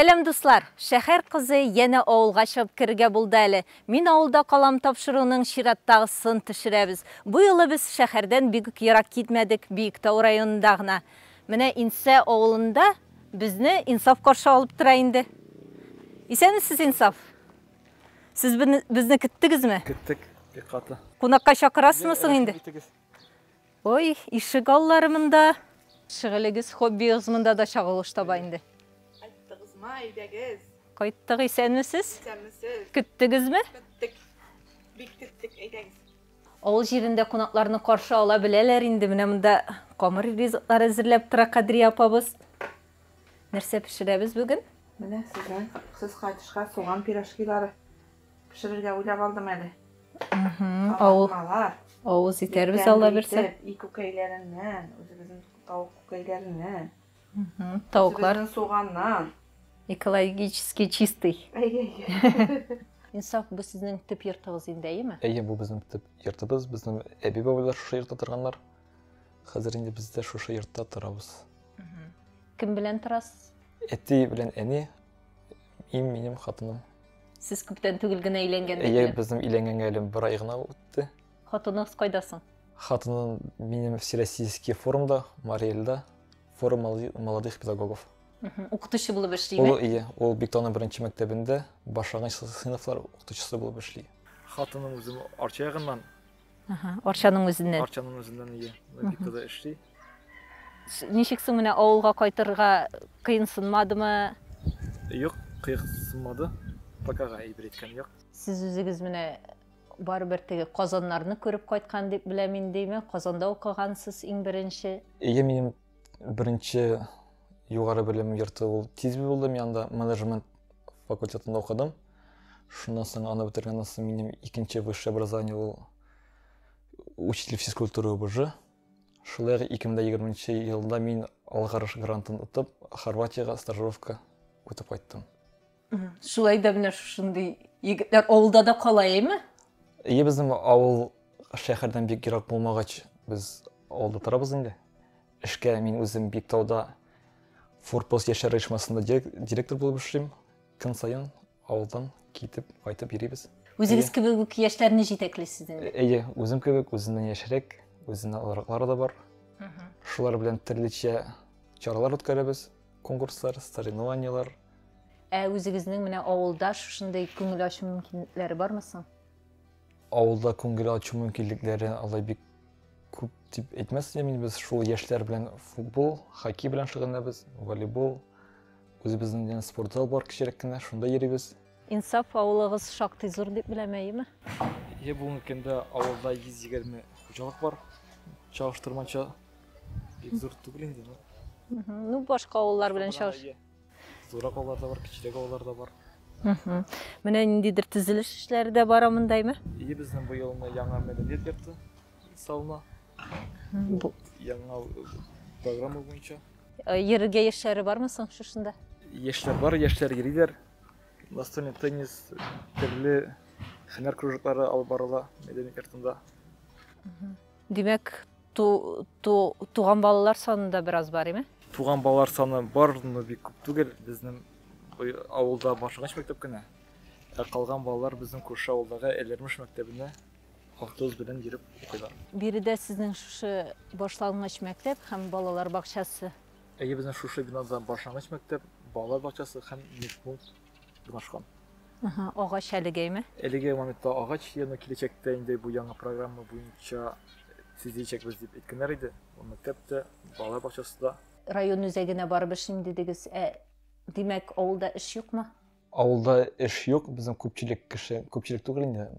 Сәлем дуслар, шәһәр кызы яна авылга чыгып кергә булды әле. Мин авылда калам тапшыруның чираттагысын төшерәбез. Бу юлы без шәһәрдән бик ерак китмәдек, Биектау районында гына. Менә Инсә авылында безне Инсаф каршы алып тора инде. Исәнмесез, Инсаф? Сез безне көттегезме? Көттек, бик каты. Кунакка чакырасызмы соң инде? Ой, ишек аллары монда. Шөгылегез, хоббигыз монда да чагылыш таба инде. Кайттык, исәнмесез? Исәнмесез. Көттегезме? Көттек. Бик көттек, әйдәгез. Авыл җирендә кунакларны каршы ала беләләр инде. Менә монда камыр ризыклар әзерләп тора Кадри апабыз. Нәрсә пешерәбез бүген? Менә сез кайтышка суган пирожкилары пешерергә уйлап алдым әле. Авыз итербез Алла берсе. И күкәйләреннән, үзебезнең тавык күкәйләреннән. Тавыклар Үзебезнең суганнан. экологически чистый. Инсаф, бу сезнең төп йортыгыз инде, әйеме? Әйе, бу безнең төп йортыбыз, безнең әби бабайлар шушы йортта торганнар. Хәзер инде без дә шушы йортта торабыз. Кем белән торасыз? Әти белән әни, минем хатыным. Сез күптән түгел генә өйләнгән Әйе, безнең өйләнгәнгә әле 1 ай гына үтте. Хатыныңыз кайда соң? Хатыным минем всероссийский форумда, Мариэльдә, форум молодых педагогов. Укытучы булып эшлиме? Ул Биектауның 1-нче мәктәбендә башлангыч сыйныфлар укытучысы булып эшли. Хатыным үзем Арча ягыннан. Арчаның үзеннән. Арчаның үзеннән Биектауда эшли. Ничек соң менә авылга кайтырга кыенсынмадымы? Юк, кыенсынмады. Покага әйбер иткән юк. Сез үзегез менә барыбер теге Казаннарны күреп кайткан дип беләм индеме? Казанда укыгансыз иң беренче. Әйе, минем беренче югары белем йорты ул Тизби булды. Мин анда менеджмент факультетында укыдым. Шуннан соң аны бетергәннән соң минем икенче высшее образование ул учитель физкультуры УБЖ. Шулай 2020 елда мин алгарыш грантын утып, Хорватияга стажировка үтеп кайттым. Шулай да менә шундый егетләр авылда да кала, әйеме? Әйе, безнең авыл шәһәрдән бик ерак булмагач, без авылда торабыз инде. Эшкә мин үзем Биектауда Форпост яшьләр оешмасында директор булып эшлим. Көн саен авылдан китеп, кайтып йөрибез. Үзегез кебек яшьләрне җитәклисез инде. Әйе, үзем кебек, үзеннән яшьрәк, үзеннән алраклары да бар. Шулар белән төрлечә чаралар үткәрәбез, конкурслар, соревнованиялар. Үзегезнең менә авылда шушындай күңел ачу мөмкинлекләре бармы соң? Авылда күңел ачу мөмкинлекләре алай бик күп дип әйтмәсем, без шул яшьләр белән футбол, хоккей белән шөгыльләнәбез, волейбол, үзебезнең спортзал бар кичәрәк кенә, шунда йөрибез. Инсаф, авылыгыз шактый зур дип беләм, әйеме? Әйе, бүгенге көндә авылда 120 хуҗалык бар. Чагыштырмача бик зур түгел инде. Ну, башка авыллар белән чагыш. Зурак авыллар да бар, кичерәк авыллар да бар. Менә ниндидер төзелеш эшләре дә бара мондаймы? Әйе, безнең бу елны яңа мәдәният йорты салына. Яңа программа буенча. Йөрергә яшьләре бармы соң шушында? Яшьләр бар, яшьләр йөриләр. Настольный теннис, төрле һөнәр кружоклары алып барыла мәдәният йортында. Димәк, туган балалар санында бераз бар, әйеме? Туган балалар саны бар, но бик күп түгел. Безнең авылда башлангыч мәктәп кенә. Калган балалар безнең күрше авылдагы Әләрмеш мәктәбенә автобус белән йөреп укыйлар. Биредә сезнең шушы башлангыч мәктәп һәм балалар бакчасы. Әйе, безнең шушы бинада башлангыч мәктәп, балалар бакчасы һәм медпункт урнашкан. Агач әлегә, әйеме? Әлегә моментта агач, яңа киләчәктә инде бу яңа программа буенча төзеләчәкбез дип әйткәннәр иде. Бу мәктәптә, балалар бакчасында. Район үзәгенә барып эшлим дидегез. Димәк, авылда эш юкмы? Авылда эш юк, безнең күпчелек кеше, күпчелек түгел инде.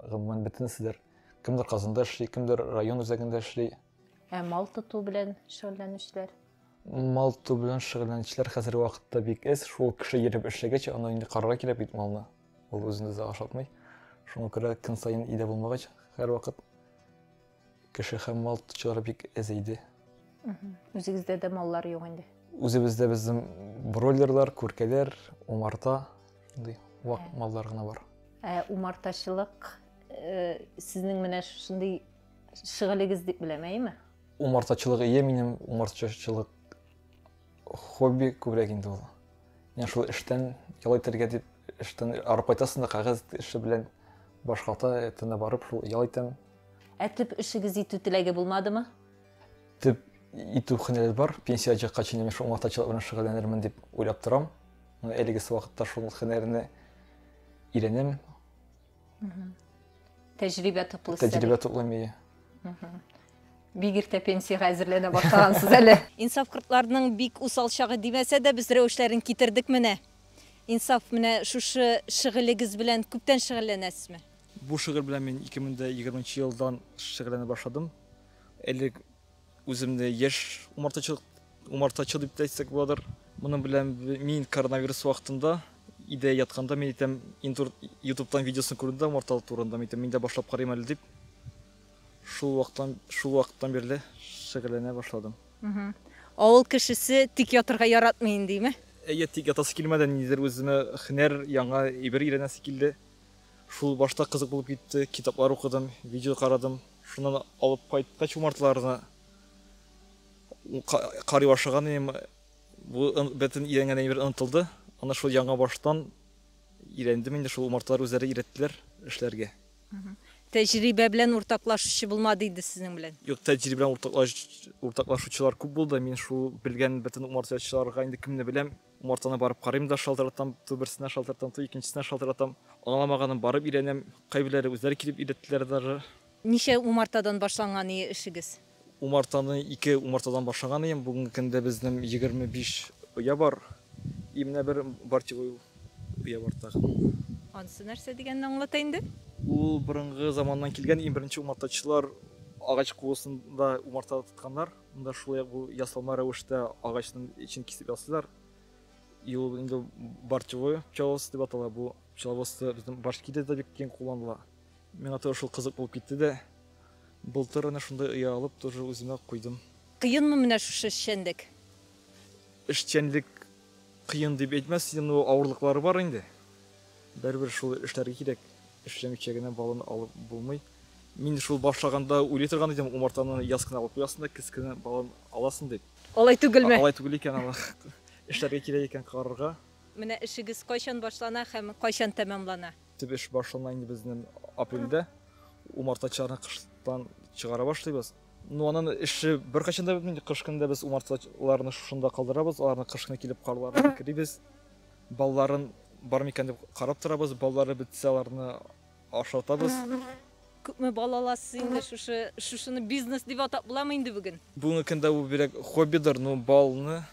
Гомумән бөтенсезләр. Кемдер Казанда эшли, кемдер район үзәгендә эшли. Мал тоту белән шөгыльләнүчеләр. Мал тоту белән шөгыльләнүчеләр хәзерге вакытта бик аз. Шул кеше йөреп эшләгәч, аны инде карарга кирәк бит малны. Ул үзендә дә ашатмый. Шуңа күрә көн саен идә булмагач, һәр вакыт кеше һәм мал тотучылар бик аз иде. Үзегездә дә маллар юк инде. Үзебездә безнең бройлерлар, күркәләр, умарта, ди, вак маллар гына бар. Умартачылык сезнең менә шундый шөгылегез дип беләм, әйеме? Умартачылык, минем умартачылык хобби күбрәк инде ул. Мен шул эштән ял итәргә дип, эштән арып кайтасың да кагаз эше белән башкалта этенә барып шул ял итәм. Әтіп ішігіз иту тіләге булмадымы? Тип итү хәнәләр бар. Пенсия чыккач инде мен шул умартачылык белән шөгыльләнермен дип уйлап торам. Әлеге вакытта шул хәнәләрне өйрәнәм. Тәҗрибә туплыйсыз. Тәҗрибә туплыйм. Бик иртә пенсияга әзерләнә башлагансыз әле. Инсаф кортларының бик усал чагы димәсә дә, без рәвешләрен китердек менә. Инсаф менә шушы шөгылегез белән күптән шөгыльләнәсезме? Бу шөгыль белән мен 2020 елдан шөгыльләнә башладым. Әле үземне яшь умартачы дип әйтсәк буладыр. Моның белән мин коронавирус вакытында идә ятканда мен әйтәм, YouTube'дан видеосын күрдем умарталык турында. Мен дә башлап карыйм әле дип. Шул вакыттан бирле шөгыльләнә башладым. Авыл кешесе тик ятырга яратмый индиме? Тик ятасы килмәде, нидер үземә һөнәр, яңа әйбер өйрәнәсе килде. Шул башта кызык булып китте, китаплар укыдым, видео карадым. Шуннан алып кайткач умарталарны карый башлаган идем. Бу бөтен өйрәнгән әйбер онытылды. Аны шул яңа баштан өйрәндем инде, шул умарталар үзләре өйрәттеләр эшләргә. Тәҗрибә белән уртаклашучы булмады иде сезнең белән. Юк, тәҗрибә белән уртаклашучылар күп булды. Мин шул белгән бөтен умартачыларга инде кемне беләм, умартаны барып карыйм да шалтыратам, берсенә шалтыратам, икенчесенә шалтыратам. Аңламаганын барып өйрәнәм. Кайберләре үзләре килеп өйрәттеләр даже. Ничә умартадан башланган эшегез? Умартаны 2 умартадан башлаган идем. Бүгенге көндә безнең 25 уя бар. Именно бер партия уя бар тагын. Анысы нәрсә дигәнне аңлата инде? Ул борынгы заманнан килгән беренче умартачылар агач куысында умарта тотканнар. Монда шулай бу ясалма рәвештә агачның ичин кисеп ясыйлар. Ул инде партия пчеловод дип атала. Бу пчеловодство безнең Башкирияда да бик киң кулланыла. Миңа тоже шул кызык булып китте дә. Былтыр аны шунда уя алып, тоже үземә куйдым. Кыенмы менә шушы эшчәнлек? Эшчәнлек кыен дип әйтмәс, инде авырлыклары бар инде. Бер шул эшләргә кирәк. Эшләмичә генә балын алып булмый. Мин шул башлаганда уйлый торган идем, умартаны яз кына алып куясың да, көз кенә балын аласың дип. Алай түгелме? Алай түгел икән аны. Эшләргә кирәк икән карарга. Менә эшегез кайчан башлана һәм кайчан тәмамлана? Төп эш башлана инде безнең апрельдә. Умартачыларны кыштан чыгара башлыйбыз. Аның эше беркайчан да бетмәде. Кыш көндә без умартачыларны шушында калдырабыз, аларны кыш кына килеп карларга кирибез. Балларын бар микән дип карап торабыз, баллары бетсә аларны ашатабыз. Күпме бал аласыз инде шушыны бизнес дип атап буламы инде бүген? Бүгенге көндә бу бирәк хоббидер, балны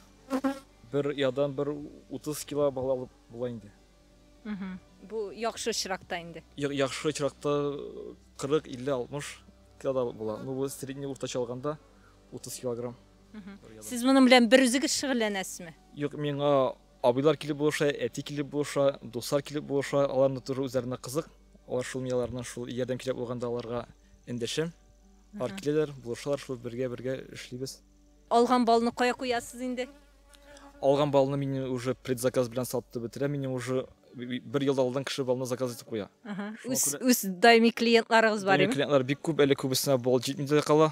бер ядан 30 кило бал алып була инде. Бу яхшы чиракта инде. Яхшы чиракта 40, 50, 60 кило була. Бу средний уртача алганда 30 килограмм. Сез моның белән бер үзегез шөгыльләнәсезме? Юк, миңа абыйлар килеп булыша, әти килеп булыша, дуслар килеп булыша, аларны туры үзләренә кызык. Алар шул мияларның шул ярдәм кирәк булганда аларга эндәшәм. Алар киләләр, булышалар, шул бергә эшлибез. Алган балны кая куясыз инде? Алган балны мин уже предзаказ белән сатып бетерәм. Мин уже бер елда алдан кеше балны заказ итеп куя. Үз даими клиентларыгыз бар име? Клиентлар бик күп, әле күбесенә бал җитми дә кала.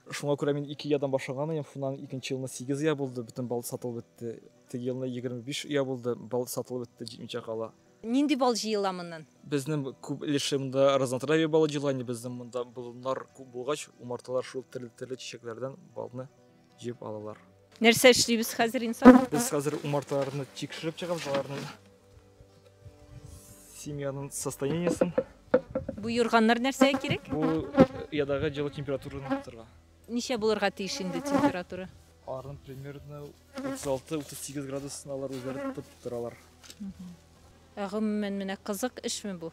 Шуңа күрә мин 2 ядан башлаган идем, шуннан икенче елны 8 я булды, бөтен бал сатылып бетте. Теге елны 25 я булды, бал сатылып бетте, җитмичә кала. Нинди бал җыела моннан? Безнең күп өлеше монда разнотравье балы җыела, безнең монда болыннар күп булгач, умарталар шул төрле чәчәкләрдән балны җыеп алалар. Нәрсә эшлибез хәзер инсан? Без хәзер умарталарны тикшереп чыгабыз, аларның семьяның состояниесын. Бу юрганнар нәрсәгә кирәк? Бу ядагы җылы температураны тотырга. Ничә булырга тиеш инде температура? Арын примерно 36-38 градусына алар үзләре тотып торалар. Гомумән менә кызык эшме бу?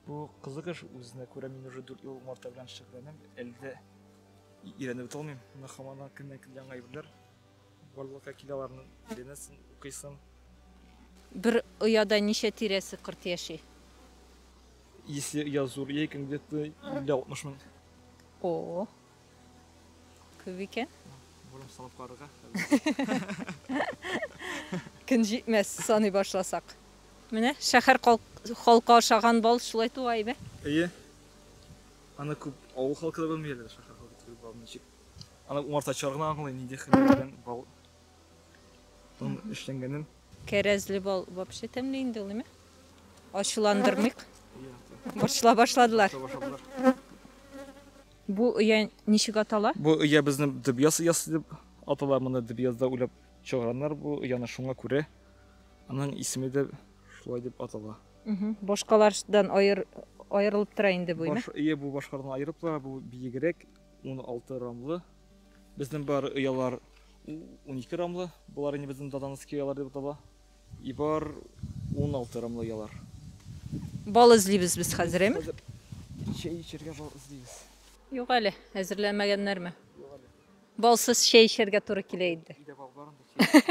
Бу кызык эш, үзенә күрә мин уже 4 ел умарта белән шөгыльләнәм. Әлдә өйрәнеп беталмыйм. Менә һаман көннән-көн яңа әйберләр. Барлыкка киләләрне өйрәнәсең, укыйсың. Бер ояда ничә тирәсе кырт яши? Если я зур, я где-то 50-60 мең. О. Күп икән. Булам салып карарга. Көн җитмәс саный башласак. Менә шәһәр халкы ашаган бал шулай тугайбы? Әйе. Аны күп авыл халкы да белмәй әле шәһәр халкы түгел балны ничек. Аны умартачыларга аңлый, нинди хәлләрдән бал эшләнгәнен. Kerezli bol вообще temleyindi ol mi? Aşılandırmayık. Başladılar. Bu ya nişik atala? Bu ya bizim dibiyas yası dip atalar mını dibiyazda uylap çağıranlar bu yana şuna küre. Anın ismi de şulay dip atala. Başkalardan ayrılıp tura indi bu mi? İyi bu başkalardan ayırıplar bu biyigirek 16 ramlı. Bizim bar iyalar 12 ramlı. Bunlar yine bizim dadanızki iyalar dip atala. İbar 16 ramlı iyalar. Bal izleyimiz biz hazır mi? Şey içerge bal izleyiz. Yok öyle. Hazırlanmaganlar mı? Balsız şey içerge turu kileydi. Bir de ballarım da şey.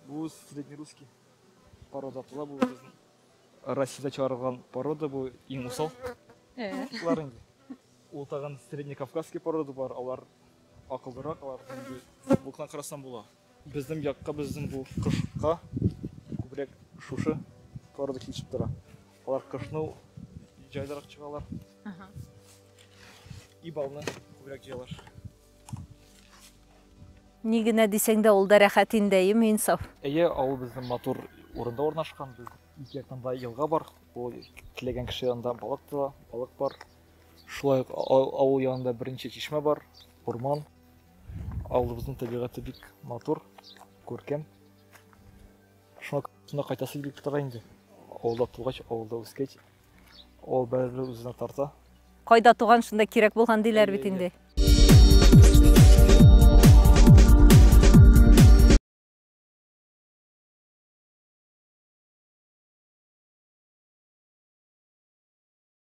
Bu среднерусский poroda atla bu bizim Россияда чыгарылган poroda bu иң усал. Булар инде. Ул тагын среднекавказский poroda бар, алар акылдырак, алар инде буктан карасам була. Безнең якка безнең бу кышка күбрәк шушы poroda килешеп тора. Алар кышны җайларак чыгалар. И балны күбрәк җыялар. Нигене дисең дә ул да рәхәтиндәйем инсаф. Әйе, авыл безнең матур урында урнашкан. Без ике яктанда елга бар. Ул теләгән кеше янда балык туа, балык бар. Шулай авыл янында беренче чишмә бар, урман. Авылыбызның табигаты бик матур, күркәм. Шуңа кайтасы бик тора инде. Авылда тугач, авылда үскәч, ул бәреле үзенә тарта. Кайда туган шунда кирәк булган диләр бит инде.